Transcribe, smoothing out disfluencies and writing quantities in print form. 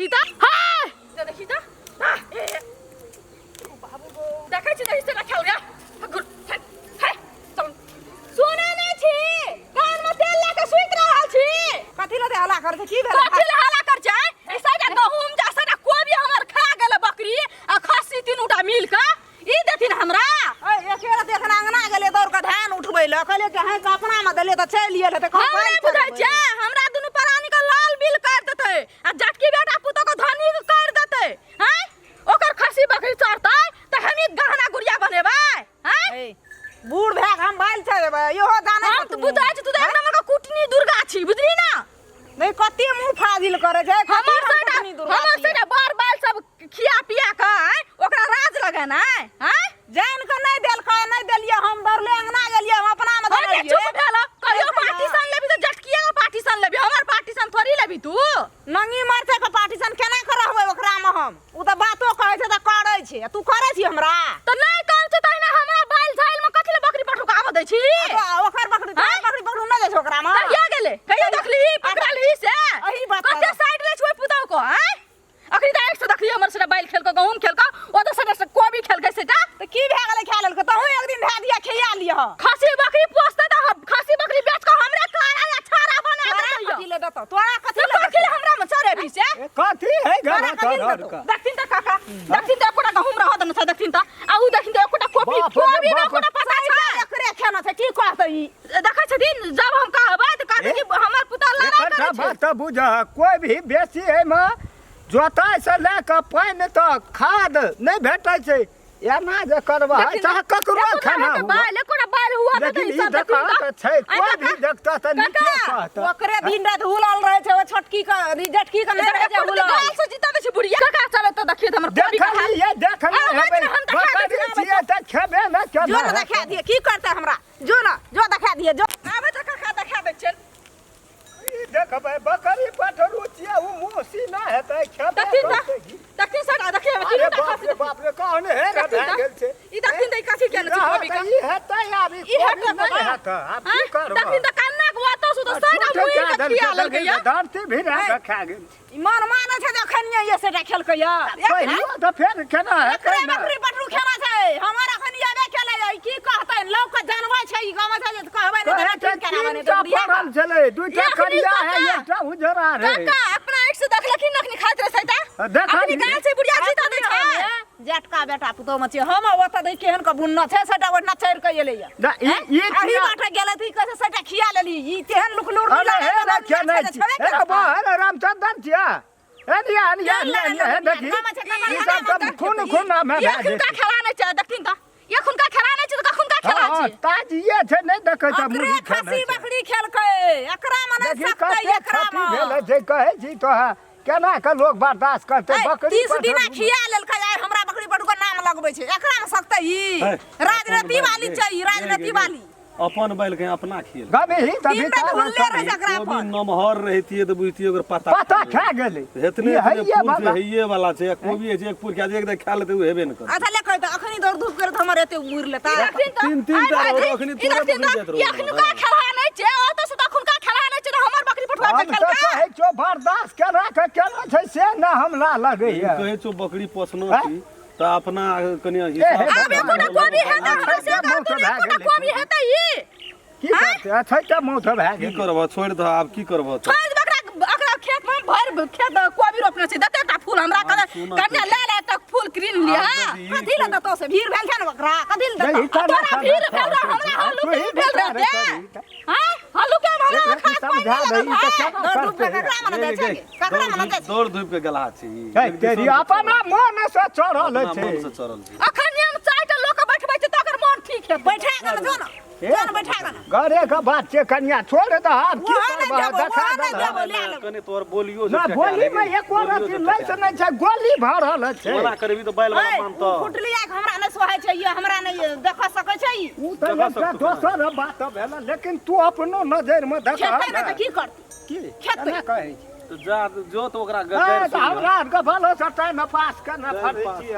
देखी त हाय जे देखी त बाबू देखै छी नहीं से रखौ रे हाय सुने नै छी कान में तेल लेके सुइत रहल छी कथि ल हल्ला कर छै की भेल कथि ल हल्ला कर छै ऐसा गहूम जैसा कोबी हमर खा गेल बकरी आ खस्सी तीनूटा मिल के ई देथिन हमरा एकेरा देखना अंगना गेले दौड़ के धान उठबै ल कहले कि है अपना में देले त चल लिए त हमरा बुझै छै हमरा दुनु प्राणी के लाल बिल कर देतै आ जटकी बेटा पुतो के धनी कर देतै हैं ओकर खस्सी बकरी चरतै त हमी गहना गुड़िया बनेबै हैं बूढ़ भैग हम बाइल छै इहो जाने हम त बुझै छै तू एक नंबर के कुटनी दुर्गा छी बुझली ना नहीं कते मुंह फाजिल करे छै हमर सेटा बार बाल सब खिया पिया के ओकरा राज लगे ना हैं जान के नहीं देल का नहीं देलिए हम दरले अंगना गेलिए हम अपना में देलिए चुप भेलो कहियो पार्टीशन लेबी त जटकिया के पार्टीशन लेबी हमर पार्टीशन थोड़ी लेबी तू नंगी मरचे के पार्टीशन केना कर रहबै ओकरा में हम उ त बातो कहै छै त करै छै तू करै छी हमरा त नहीं कर छै तने हमरा बाल झाइल में कथि ले बकरी पठु आब दै छी ओकर बकरी पठु न दै छै ओकरा में कहिया गेले कहिया देखली पकड़ली से अही बात कते साइड ले छोइ पुताव को हैं अखनी त एक से देखली हमर से बाइल खेल के गहूम खेल के ओ त से कोबी खेल के सेटा त की भए गेलै खा लेल के तहु एक दिन भए दिया खिया लिया खस्सी बकरी पोसते त खस्सी बकरी बेच के हमरे कारा या छारा बना के दियो कथि ले दत तोरा कथि ले कथि हमरा में चरे भी से कथी है घर का देखथिन त काका देखथिन त एकोटा गहूम रहत न छ देखथिन त आ उ देखथिन त एकोटा कोबी कोबी न एकोटा पता छै एकरे खाना छै की कहतै ई देखै छथिन जब हम कहबै त कहतै कि हमर पुता लड़ा करे छै बात बुझ कोई भी बेसी है में जोताई से लेके पानी तक खाद नहीं भेटै छै एना जे करबा चाहे ककरो खाना हुआ बाल एकोटा बाल हुआ त लेकिन ई देखा त छै कोई भी देखता त नीचे कहता ओकरे दिन रात हुलल रहे छै ओ छोटकी का रिजटकी का नहीं जे हुलल गाल से जीता दे छै बुढ़िया काका चले त देखिए हमर कोबी का हाल ये देखले हेबै बकरी छियै त खेबे न केना जो न देखा दिए की करते हमरा जो न जो देखा दिए जो आबे त काका देखा दे छै देखबै बकरी पठरू छियै उ मोसी ना हेतै खेबे देखिन सर देखिए अरे बाप रे बाप रे कौन है रे भए गेल छै ई देखिन त कथि केने छै कोबी का ई हेतै आब ई हेतै आब की करब देखिन त कान्ना के बात सु त साइड मुई के खिया लगैया धरती भी रह खा गेल मन माने छै जखनिया ये सेटा खेलकै या पहिलो त फेर केना है एकरे बकरी पठरू खेला छै हमर अखन याबे खेले जाय की कहतै लोग के जानबै छै ई गाम छै कहबै नै ठीक केना बने तो बुढ़िया पड़ल छलै दुइटा करिया है एकटा उजरा रे काका अपना आँख से देखलखिन नखनी खाइत रहे सैता देखली गाल से बुढ़िया सीता दे छै जेटका बेटा पुतो में छै हम ओत दे केहन के बुन्ना छै सेटा ओतना चढ़ के एले या ई अही बाटे गेले थी कसे सेटा खिया लेली ई तेहन लुकलुर अरे हे रखे नै छी ए बहन रामचंद्र छिया ए देखी ई सब त खून में ये खुनका खेला नै छै देखथिन त ये खुनका खेला नै छै त खुनका खेला छै ताजिए छै नै देखै छ मुरी खसी बकरी खेलकै एकरा में नै सकतै एकरा में भेल छै कहै छी तो केना के लोग बर्दाश्त करते बकरी 30 दिन खिया लेलकै आइ हमरा बकरी पटु के नाम लगबै छै एकरा में सकतै ई राजनीति वाली छै ई राजनीति वाली अपन बैल के अपना खेल गबे ही तभी कभी नमहर रहतिए त बुझतिए ओकर पता खा गेलै हेतने हइये वाला छै कोबी छै एक पुर के एक खा लेते उ हेबे न कर अच्छा ले कहत अखनी दौड़ धूप करत हमर एते मुर लेता तीन टा अखनी तोरा बकरी जात रहो अखनी का खेला नै छै ओ त सुता खुनका खेला नै छै हमर बकरी पठवा के खेलका कहै छो बर्दाश्त केना के केना छै से न हमरा लगैया कहै छो बकरी पोसनो छी त अपना कनिया हिसाब आबे कोना कोबी हेता हमरा से कोना कोबी हेता ई की करते अच्छा त मौत भए की गेल करबो छोड़ दो आब की करबो त छोड़ बकरा खेत में भर खेत कोबी रोपने छै दते ता फूल हमरा कन्या ले ले तक फूल क्रीन लिया कथि ल दतो से भीड़ भेल छै न बकरा कथि ल दतो तोरा भीड़ भेल हमरा हल्लू के भेल रहते हां हल्लू के हमरा खास समझा दई त दौड़ धूप के ककरा मन दे छै ककरा मन दे छै दौड़ धूप के गला छी तेरी अपना मन से चढ़ल छै मन से चढ़ल छी अखन हम चाइटा लोक बैठबै छै तकर मन ठीक है बैठा के जो न जोन बैठा के घरे के बात छै कन्या छोड़ दे हम की करबा देखा दे कने तोर बोलियो ना बोली में एक और चीज नै से नै छै गोली भरल छै मना करबी त बैल वाला मान त फुटलिया के हमरा नै सोहाय छै ये हमरा नै देख सकै छै ई उ त दोसर बात भेल लेकिन तू अपनो नजर में देख खेत की करती की खेत केना कहै तो जा जो तो ओकरा हमरा के भलो सटाई में पास करना पड़ै छी